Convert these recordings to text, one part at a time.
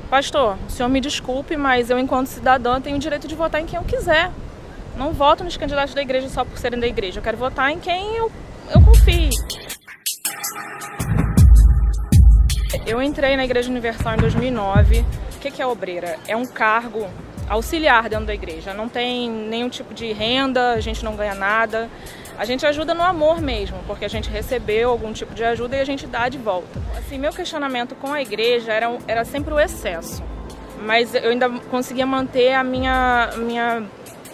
Pastor, o senhor me desculpe, mas eu, enquanto cidadã, tenho o direito de votar em quem eu quiser. Não voto nos candidatos da igreja só por serem da igreja. Eu quero votar em quem eu confie. Eu entrei na Igreja Universal em 2009. O que é obreira? É um cargo auxiliar dentro da igreja. Não tem nenhum tipo de renda, a gente não ganha nada. A gente ajuda no amor mesmo, porque a gente recebeu algum tipo de ajuda e a gente dá de volta. Assim, meu questionamento com a igreja era sempre o excesso. Mas eu ainda conseguia manter a minha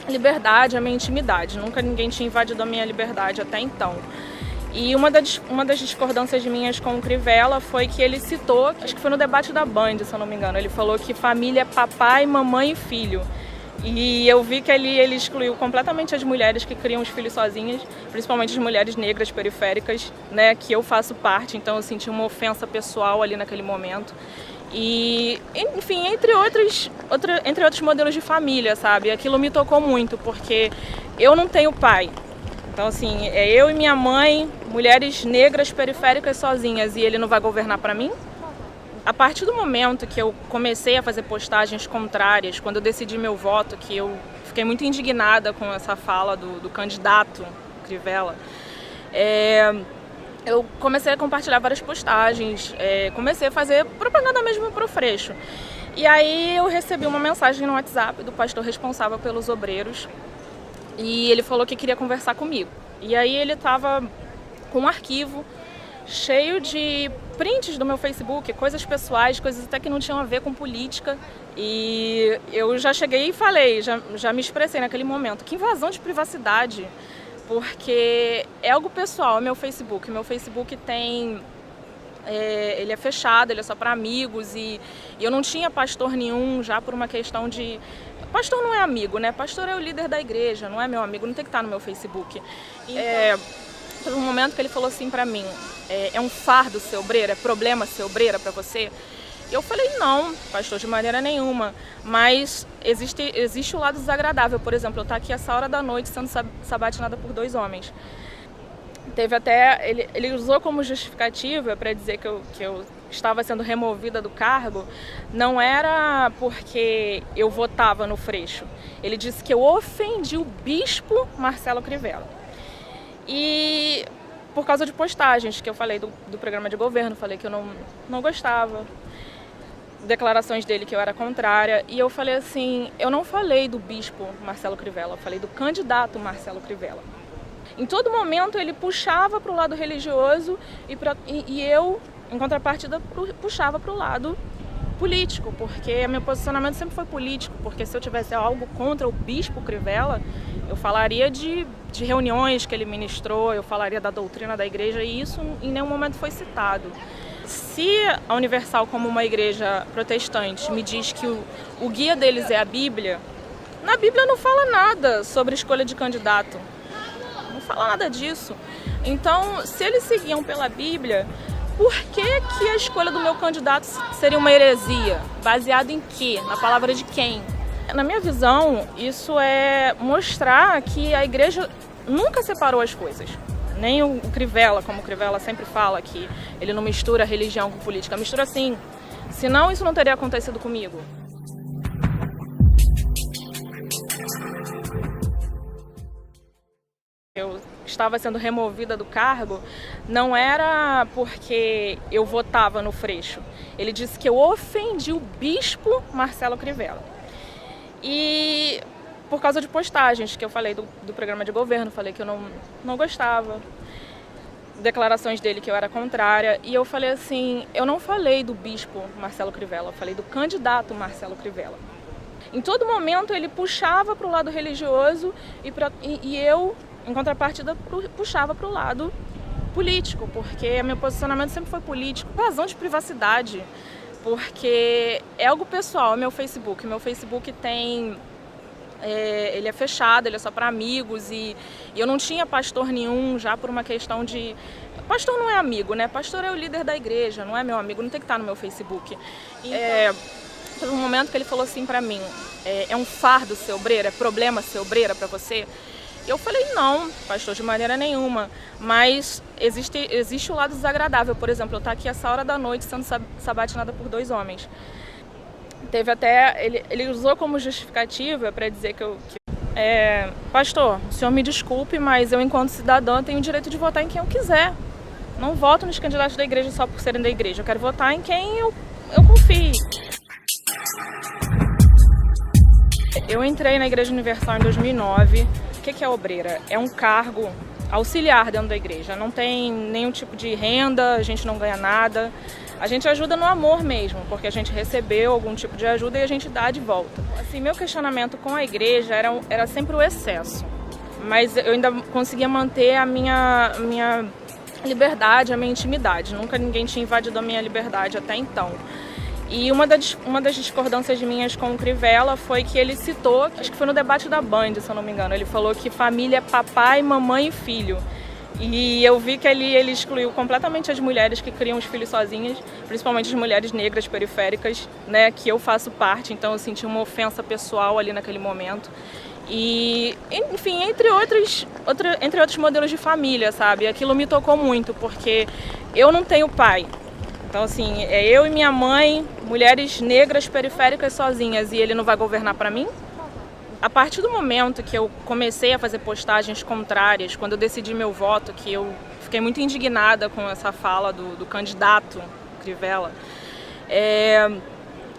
liberdade, a minha intimidade. Nunca ninguém tinha invadido a minha liberdade até então. E uma das discordâncias minhas com o Crivella foi que ele citou, acho que foi no debate da Band, se eu não me engano, ele falou que família é papai, mamãe e filho. E eu vi que ele excluiu completamente as mulheres que criam os filhos sozinhas, principalmente as mulheres negras periféricas, né, que eu faço parte, então eu senti uma ofensa pessoal ali naquele momento. E, enfim, entre outros modelos de família, sabe? Aquilo me tocou muito, porque eu não tenho pai. Então, assim, é eu e minha mãe, mulheres negras periféricas sozinhas, e ele não vai governar para mim? A partir do momento que eu comecei a fazer postagens contrárias, quando eu decidi meu voto, que eu fiquei muito indignada com essa fala do candidato Crivella, eu comecei a compartilhar várias postagens, comecei a fazer propaganda mesmo pro Freixo. E aí eu recebi uma mensagem no WhatsApp do pastor responsável pelos obreiros, e ele falou que queria conversar comigo. E aí ele estava com um arquivo cheio de prints do meu Facebook, coisas pessoais, coisas até que não tinham a ver com política. E eu já cheguei e falei, já me expressei naquele momento, que invasão de privacidade, porque é algo pessoal, é meu Facebook. Meu Facebook tem... ele é fechado, ele é só para amigos e eu não tinha pastor nenhum já por uma questão de... Pastor não é amigo, né? Pastor é o líder da igreja, não é meu amigo, não tem que estar no meu Facebook. Teve um momento que ele falou assim pra mim, é um fardo ser obreira, é problema ser obreira pra você? E eu falei, não, pastor, de maneira nenhuma, mas existe o lado desagradável. Por exemplo, eu estou aqui essa hora da noite sendo sabatinada por 2 homens. Teve até, ele usou como justificativa para dizer que eu estava sendo removida do cargo, não era porque eu votava no Freixo. Ele disse que eu ofendi o bispo Marcelo Crivella. E por causa de postagens que eu falei do programa de governo, falei que eu não gostava, declarações dele que eu era contrária, e eu falei assim, eu não falei do bispo Marcelo Crivella, eu falei do candidato Marcelo Crivella. Em todo momento ele puxava para o lado religioso e eu, em contrapartida, puxava para o lado político, porque meu posicionamento sempre foi político, porque se eu tivesse algo contra o bispo Crivella, eu falaria de reuniões que ele ministrou, eu falaria da doutrina da igreja, e isso em nenhum momento foi citado. Se a Universal, como uma igreja protestante, me diz que o guia deles é a Bíblia, na Bíblia não fala nada sobre escolha de candidato. Não fala nada disso. Então, se eles seguiam pela Bíblia, por que a escolha do meu candidato seria uma heresia? Baseado em quê? Na palavra de quem? Na minha visão, isso é mostrar que a igreja nunca separou as coisas. Nem o Crivella, como o Crivella sempre fala, que ele não mistura religião com política. Mistura sim. Senão isso não teria acontecido comigo. Eu estava sendo removida do cargo, não era porque eu votava no Freixo. Ele disse que eu ofendi o bispo Marcelo Crivella. E por causa de postagens que eu falei do programa de governo, falei que eu não gostava, declarações dele que eu era contrária, e eu falei assim, eu não falei do bispo Marcelo Crivella, eu falei do candidato Marcelo Crivella. Em todo momento ele puxava para o lado religioso e eu, em contrapartida, puxava para o lado político, porque meu posicionamento sempre foi político. Razão de privacidade, porque é algo pessoal, é meu Facebook. Meu Facebook tem... ele é fechado, ele é só para amigos e eu não tinha pastor nenhum já por uma questão de... Pastor não é amigo, né? Pastor é o líder da igreja, não é meu amigo, não tem que estar no meu Facebook. Teve um momento que ele falou assim pra mim, é um fardo ser obreira, é problema ser obreira pra você? E eu falei, não, pastor, de maneira nenhuma. Mas existe o lado desagradável. Por exemplo, eu estou aqui essa hora da noite sendo sabatinada por 2 homens. Teve até, ele usou como justificativa para dizer pastor, o senhor me desculpe, mas eu, enquanto cidadã, tenho o direito de votar em quem eu quiser. Não voto nos candidatos da igreja só por serem da igreja. Eu quero votar em quem eu confie. Eu entrei na Igreja Universal em 2009. O que é obreira? É um cargo auxiliar dentro da igreja. Não tem nenhum tipo de renda, a gente não ganha nada. A gente ajuda no amor mesmo, porque a gente recebeu algum tipo de ajuda e a gente dá de volta. Assim, meu questionamento com a igreja era sempre o excesso. Mas eu ainda conseguia manter a minha liberdade, a minha intimidade. Nunca ninguém tinha invadido a minha liberdade até então. E uma das discordâncias minhas com o Crivella foi que ele citou, acho que foi no debate da Band, se eu não me engano, ele falou que família é papai, mamãe e filho. E eu vi que ele excluiu completamente as mulheres que criam os filhos sozinhas, principalmente as mulheres negras periféricas, né, que eu faço parte, então eu senti uma ofensa pessoal ali naquele momento. E, enfim, entre outros modelos de família, sabe? Aquilo me tocou muito, porque eu não tenho pai. Então, assim, é eu e minha mãe, mulheres negras periféricas sozinhas, e ele não vai governar para mim? A partir do momento que eu comecei a fazer postagens contrárias, quando eu decidi meu voto, que eu fiquei muito indignada com essa fala do candidato Crivella,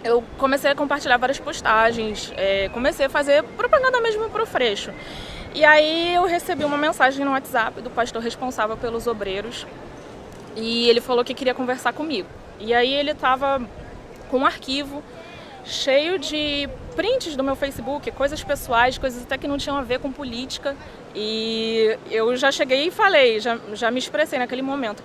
eu comecei a compartilhar várias postagens, comecei a fazer propaganda mesmo pro Freixo. E aí eu recebi uma mensagem no WhatsApp do pastor responsável pelos obreiros, e ele falou que queria conversar comigo. E aí ele estava com um arquivo cheio de prints do meu Facebook, coisas pessoais, coisas até que não tinham a ver com política. E eu já cheguei e falei, já me expressei naquele momento.